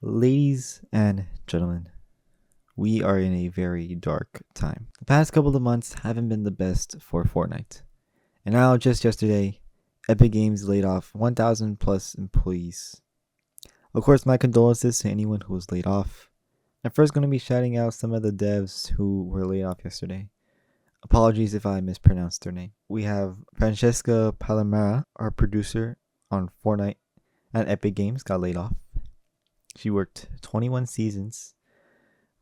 Ladies and gentlemen, we are in a very dark time. The past couple of months haven't been the best for Fortnite. And now, just yesterday, Epic Games laid off 1,000 plus employees. Of course, my condolences to anyone who was laid off. I'm first going to be shouting out some of the devs who were laid off yesterday. Apologies if I mispronounced their name. We have Francesca Palomera, our producer on Fortnite at Epic Games, got laid off. She worked 21 seasons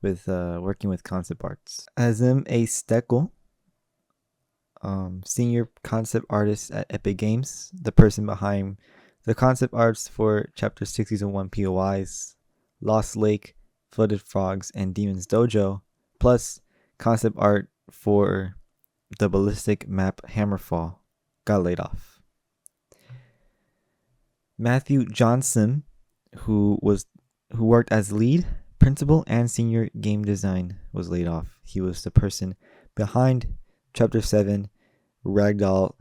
with working with concept arts. Azim A. Steckel, senior concept artist at Epic Games, the person behind the concept arts for Chapter 6 Season 1 POIs, Lost Lake, Flooded Frogs, and Demon's Dojo, plus concept art for the ballistic map Hammerfall, got laid off. Matthew Johnson, who worked as lead, principal, and senior game design, was laid off. He was the person behind Chapter 7 Ragdoll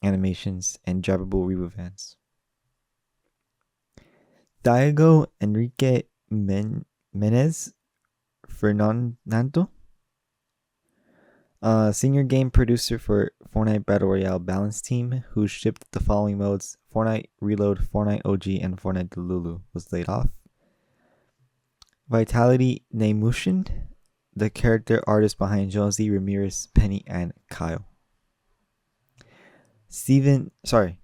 animations and drivable reboot vans. Diego Enrique Menez Fernando, senior game producer for Fortnite Battle Royale Balance Team, who shipped the following modes: Fortnite Reload, Fortnite OG, and Fortnite Delulu, was laid off. Vitality Nemushin, the character artist behind Josie, Ramirez, Penny, and Kyle. Steve Downser,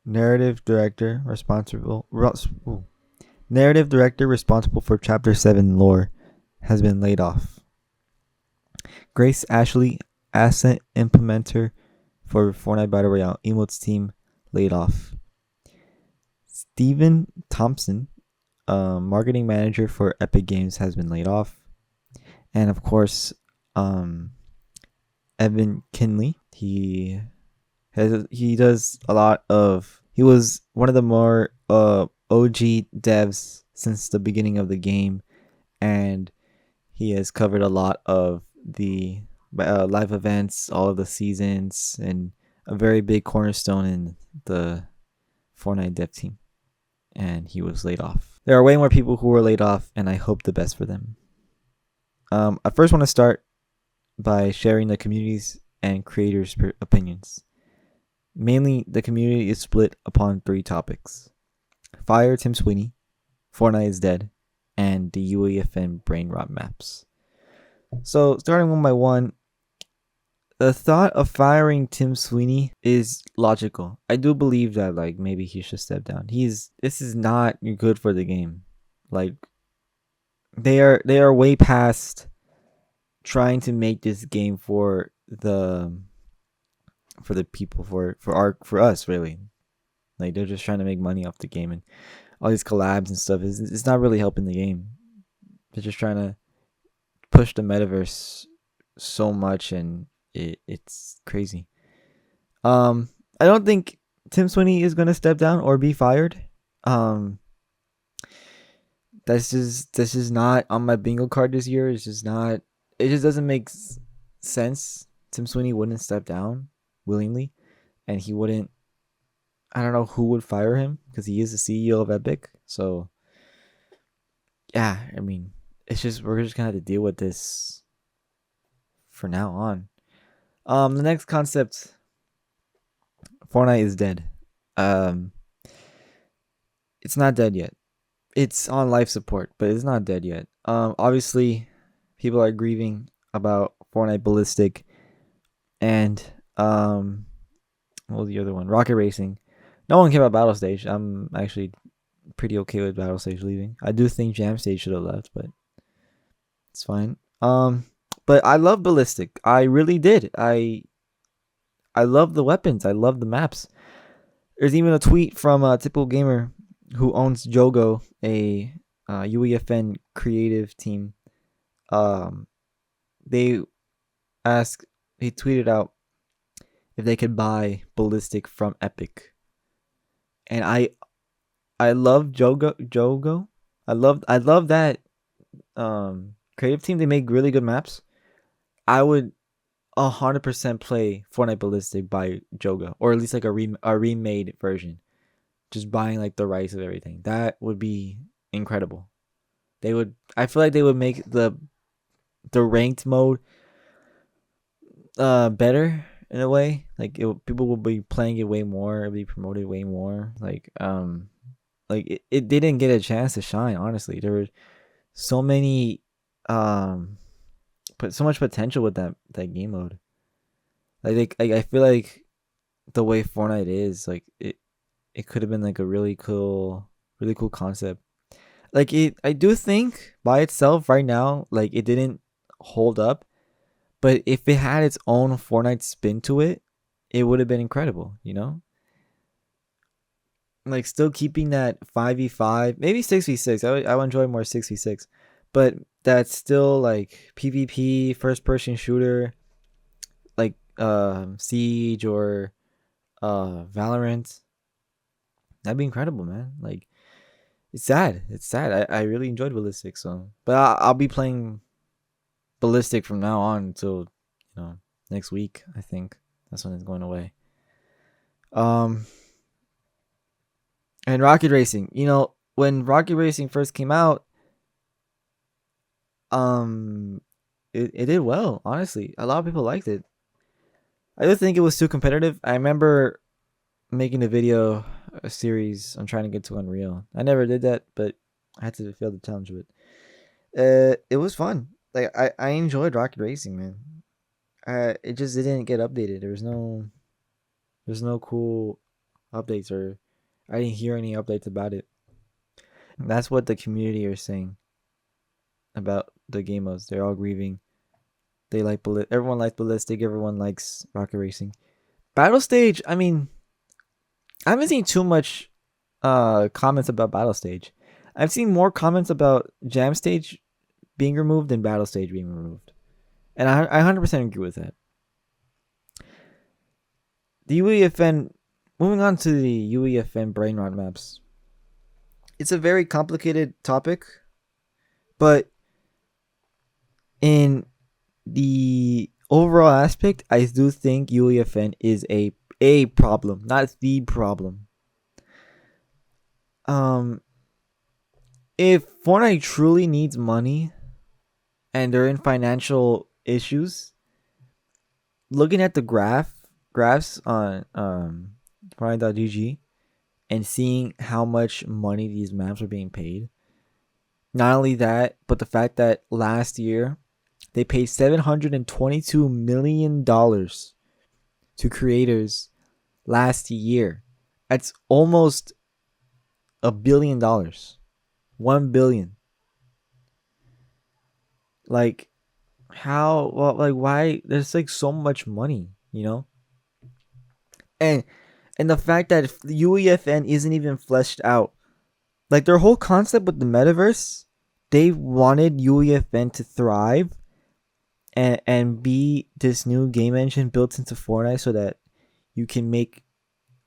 narrative director responsible for Chapter 7 lore, has been laid off. Grace Ashley, asset implementer for Fortnite Battle Royale emotes team, laid off. Steven Thompson, marketing manager for Epic Games, has been laid off. And of course, Evan Kinley, he was one of the more OG devs since the beginning of the game, and he has covered a lot of the live events, all of the seasons, and a very big cornerstone in the Fortnite dev team. And he was laid off. There are way more people who were laid off, and I hope the best for them. I first want to start by sharing the community's and creators' opinions. Mainly, the community is split upon 3 topics: Fire Tim Sweeney, Fortnite is dead, and the UEFN brain rot maps. So, starting one by one, the thought of firing Tim Sweeney is logical. I do believe that maybe he should step down. This is not good for the game. They are way past trying to make this game for the people, for us, really. They're just trying to make money off the game, and all these collabs and stuff it's not really helping the game. They're just trying to push the metaverse so much, and it's crazy. I don't think Tim Sweeney is gonna step down or be fired. That's just not on my bingo card this year. It's just not. It just doesn't make sense. Tim Sweeney wouldn't step down willingly, and he wouldn't. I don't know who would fire him, because he is the CEO of Epic. So yeah, I mean, we're just gonna have to deal with this for now on. The next concept, Fortnite is dead. It's not dead yet. It's on life support, but it's not dead yet. Obviously, people are grieving about Fortnite Ballistic and what was the other one? Rocket Racing. No one cared about Battle Stage. I'm actually pretty okay with Battle Stage leaving. I do think Jam Stage should have left, but it's fine. But I love Ballistic. I really did. I love the weapons. I love the maps. There's even a tweet from Typical Gamer, who owns Jogo, a UEFN creative team. He tweeted out if they could buy Ballistic from Epic. And I love Jogo. I love that creative team. They make really good maps. I would 100% play Fortnite Ballistic by Joga, or at least like a remade version. Just buying like the rights of everything. That would be incredible. They would. I feel like they would make the ranked mode better in a way. Like people will be playing it way more. It'll be promoted way more. Like it didn't get a chance to shine. Honestly, there were so many but so much potential with that game mode. I feel like the way Fortnite is, like it could have been like a really cool concept. Like I do think by itself right now, like it didn't hold up. But if it had its own Fortnite spin to it, it would have been incredible. You know, like still keeping that 5v5, maybe 6v6. I would enjoy more 6v6, but that's still like PvP, first person shooter, like Siege or Valorant. That'd be incredible, man. Like it's sad. It's sad. I really enjoyed Ballistic, so but I'll be playing Ballistic from now on until next week. I think that's when it's going away. Um, and Rocket Racing. When Rocket Racing first came out, um, it did well. Honestly, a lot of people liked it. I do think it was too competitive. I remember making a series on trying to get to Unreal. I never did that, but I had to fail the challenge of it. It was fun. Like I enjoyed Rocket Racing, man. It just didn't get updated. There's no cool updates, or I didn't hear any updates about it. And that's what the community are saying about the game modes. They're all grieving. They like everyone likes Ballistic. Everyone likes Rocket Racing. Battle Stage. I mean, I haven't seen too much comments about Battle Stage. I've seen more comments about Jam Stage being removed than Battle Stage being removed, and I 100% agree with that. The UEFN. Moving on to the UEFN brain rot maps. It's a very complicated topic, but in the overall aspect, I do think UEFN is a problem, not the problem. If Fortnite truly needs money and they're in financial issues, looking at the graphs on Fortnite.gg and seeing how much money these maps are being paid. Not only that, but the fact that last year they paid $722 million to creators last year. That's almost $1 billion. 1 billion. Like how, well, like why there's like so much money, And the fact that UEFN isn't even fleshed out. Like their whole concept with the metaverse, they wanted UEFN to thrive and be this new game engine built into Fortnite so that you can make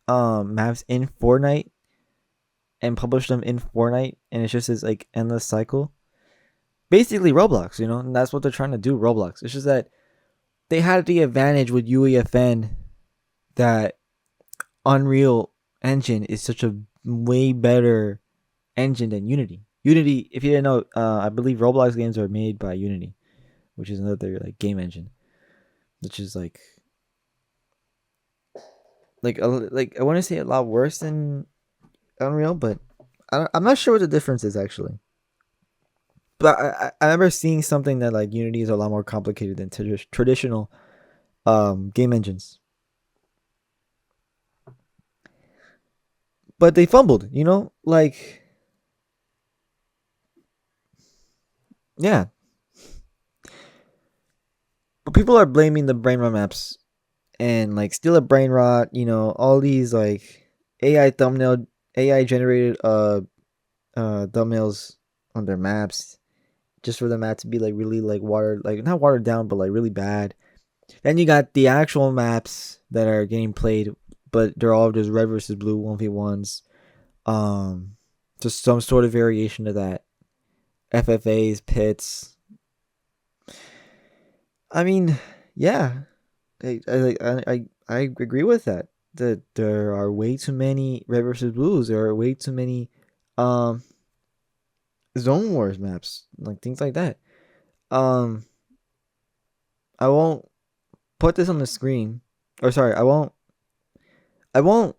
maps in Fortnite and publish them in Fortnite, and it's just this like endless cycle. Basically Roblox, and that's what they're trying to do, Roblox. It's just that they had the advantage with UEFN that Unreal Engine is such a way better engine than Unity. Unity, if you didn't know, I believe Roblox games are made by Unity, which is another like game engine, which is like I want to say a lot worse than Unreal, but I'm not sure what the difference is actually. But I remember seeing something that like Unity is a lot more complicated than traditional game engines. But they fumbled, like yeah. But people are blaming the brain rot maps and like still a brain rot, all these like AI generated thumbnails on their maps just for the map to be like really like not watered down, but like really bad. Then you got the actual maps that are getting played, but they're all just red versus blue 1v1s. Just some sort of variation of that. FFAs, pits. I mean, yeah. I agree with that. That there are way too many red versus blues. There are way too many um zone wars maps, like things like that. Um, I won't put this on the screen, or sorry, I won't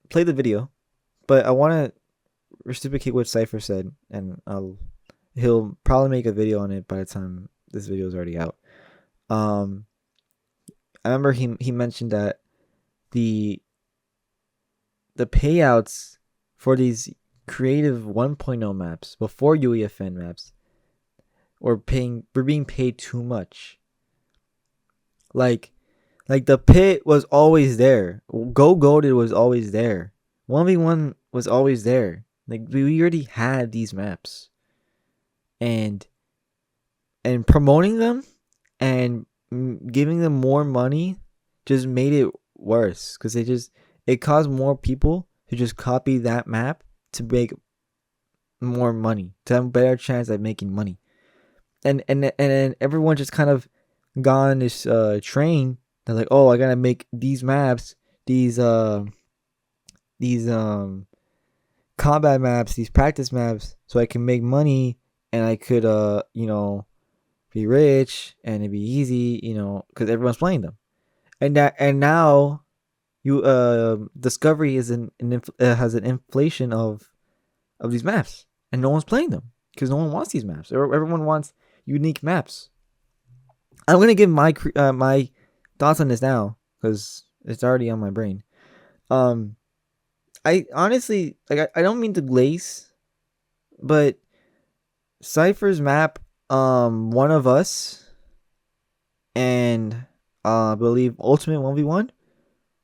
play the video, but I want to reciprocate what Cypher said, and he'll probably make a video on it by the time this video is already out. Um, I remember he mentioned that the the payouts for these creative 1.0 maps before UEFN maps were being paid too much. Like the pit was always there. Go Goated was always there. 1v1 was always there. Like we already had these maps. And promoting them and giving them more money just made it worse, cuz it caused more people to just copy that map to make more money, to have a better chance at making money. And then everyone just kind of got on this train. They're like, oh, I gotta make these maps, these these combat maps, these practice maps, so I can make money and I could be rich and it'd be easy, because everyone's playing them. And now you Discovery is has an inflation of these maps, and no one's playing them because no one wants these maps. Or everyone wants unique maps. I'm gonna give my thoughts on this now because it's already on my brain. I honestly I don't mean to glaze, but Cypher's map, One of Us, and I believe Ultimate 1v1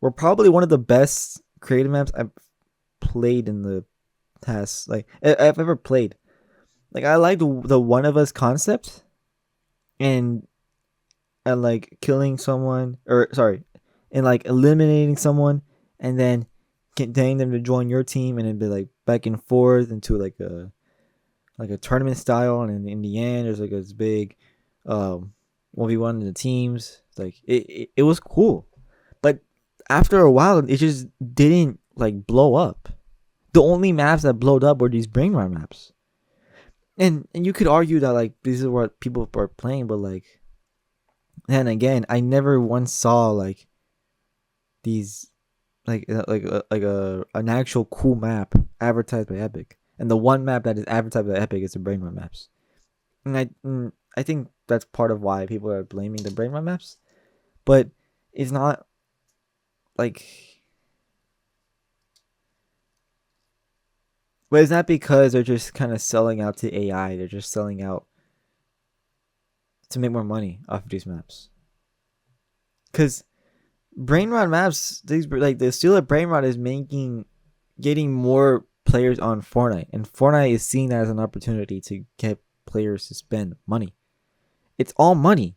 were probably one of the best creative maps I've played in the past. Like I've ever played. Like I like the One of Us concept, and like killing someone, or sorry, and like eliminating someone, and then getting them to join your team, and then be like back and forth into like a tournament style, and in the end there's like this big 1v1 in the teams. Like it was cool, but after a while it just didn't like blow up. The only maps that blowed up were these brain rot maps, and you could argue that like this is what people are playing, but like then again, I never once saw like these an actual cool map advertised by Epic. And the one map that is advertised by Epic is the brain rot maps. And I think that's part of why people are blaming the brain rot maps. But it's not like, but it's not because they're just kind of selling out to AI. They're just selling out to make more money off of these maps. Because brain rot maps, these like the Steeler brain rot is getting more players on Fortnite, and Fortnite is seen as an opportunity to get players to spend money. It's all money.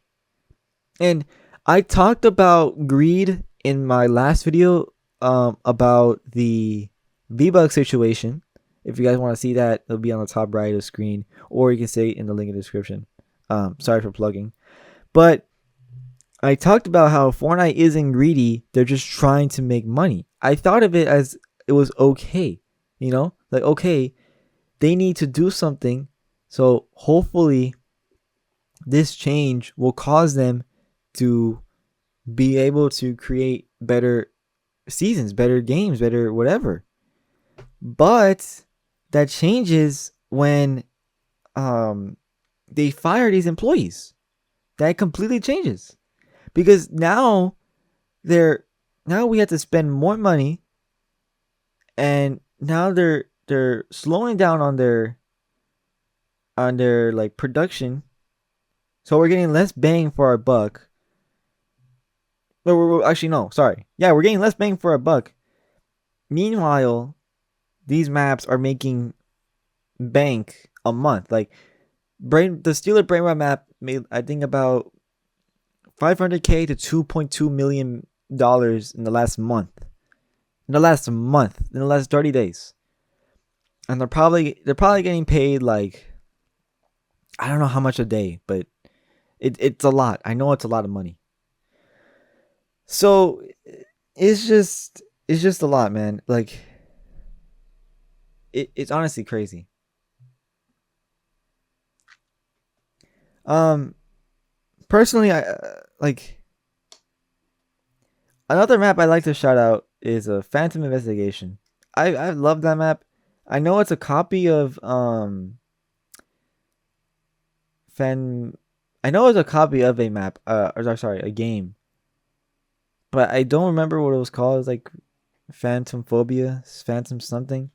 And I talked about greed in my last video about the V-Bucks situation. If you guys want to see that, it'll be on the top right of the screen, or you can say it in the link in the description. Sorry for plugging. But I talked about how Fortnite isn't greedy. They're just trying to make money. I thought of it as it was okay. Like, okay, they need to do something. So hopefully this change will cause them to be able to create better seasons, better games, better whatever. But that changes when they fire these employees. That completely changes. Because now we have to spend more money, and now they're slowing down on their like production, so we're getting less bang for our buck. Actually, no, sorry. Yeah, we're getting less bang for our buck. Meanwhile, these maps are making bank a month. Like the Steeler Brain Rot map made, I think, about $500K to $2.2 million in the last month. In the last 30 days. And they're probably getting paid like, I don't know how much a day, but it's a lot. I know it's a lot of money. So it's just a lot, man. Like it's honestly crazy. Um, personally, I like another map I like to shout out is a Phantom Investigation. I love that map. I know it's a copy of Fan. I know it's a copy of a map. Or sorry, a game, but I don't remember what it was called. It's like Phantom Phobia, Phantom something.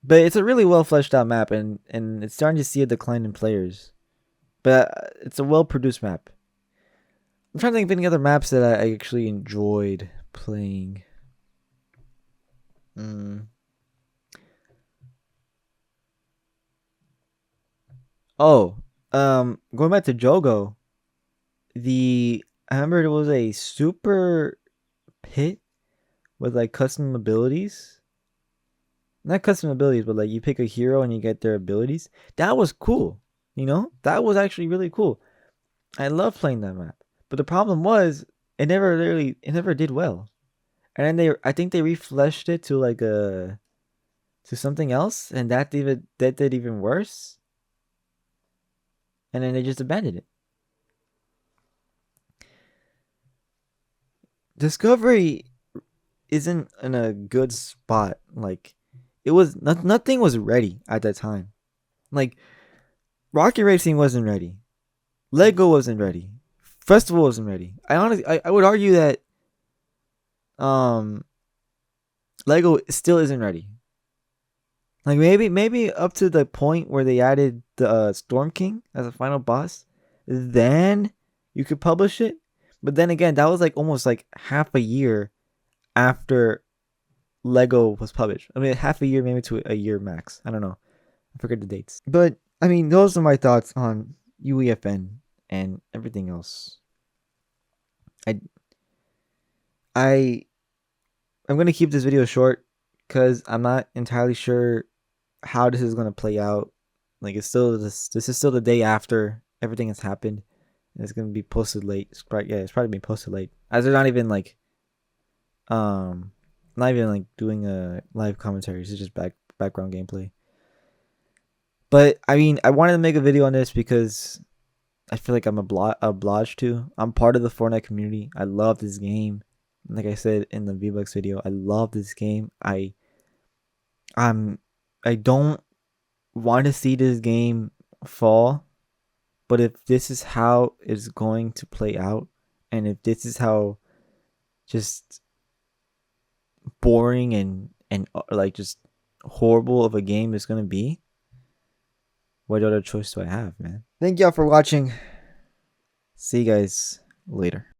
But it's a really well fleshed out map, and it's starting to see a decline in players. But it's a well produced map. I'm trying to think of any other maps that I actually enjoyed playing. Mm. Oh, going back to Jogo, the I remember it was a super pit with like custom abilities. Not custom abilities, but like you pick a hero and you get their abilities. That was cool. That was actually really cool. I love playing that map. But the problem was it never did well. And then I think they refleshed it to like a to something else, and that did even worse. And then they just abandoned it. Discovery isn't in a good spot. Like nothing was ready at that time. Like Rocket Racing wasn't ready. Lego wasn't ready. Festival wasn't ready. I would argue that um Lego still isn't ready. Like maybe up to the point where they added the Storm King as a final boss, then you could publish it. But then again, that was like almost like half a year after Lego was published. I mean, half a year, maybe to a year max. I don't know. I forget the dates. But I mean, those are my thoughts on UEFN and everything else. I I I'm gonna keep this video short because I'm not entirely sure how this is gonna play out. Like it's still this is still the day after everything has happened. And it's gonna be posted late. It's probably being posted late. As they're not even like um not even like doing a live commentary. It's just background gameplay. But I mean, I wanted to make a video on this because I feel like I'm obliged to. I'm part of the Fortnite community. I love this game. Like I said in the V-Bucks video, I love this game. I'm I don't want to see this game fall, but if this is how it's going to play out, and if this is how just boring and like just horrible of a game is gonna be, what other choice do I have, man? Thank y'all for watching. See you guys later.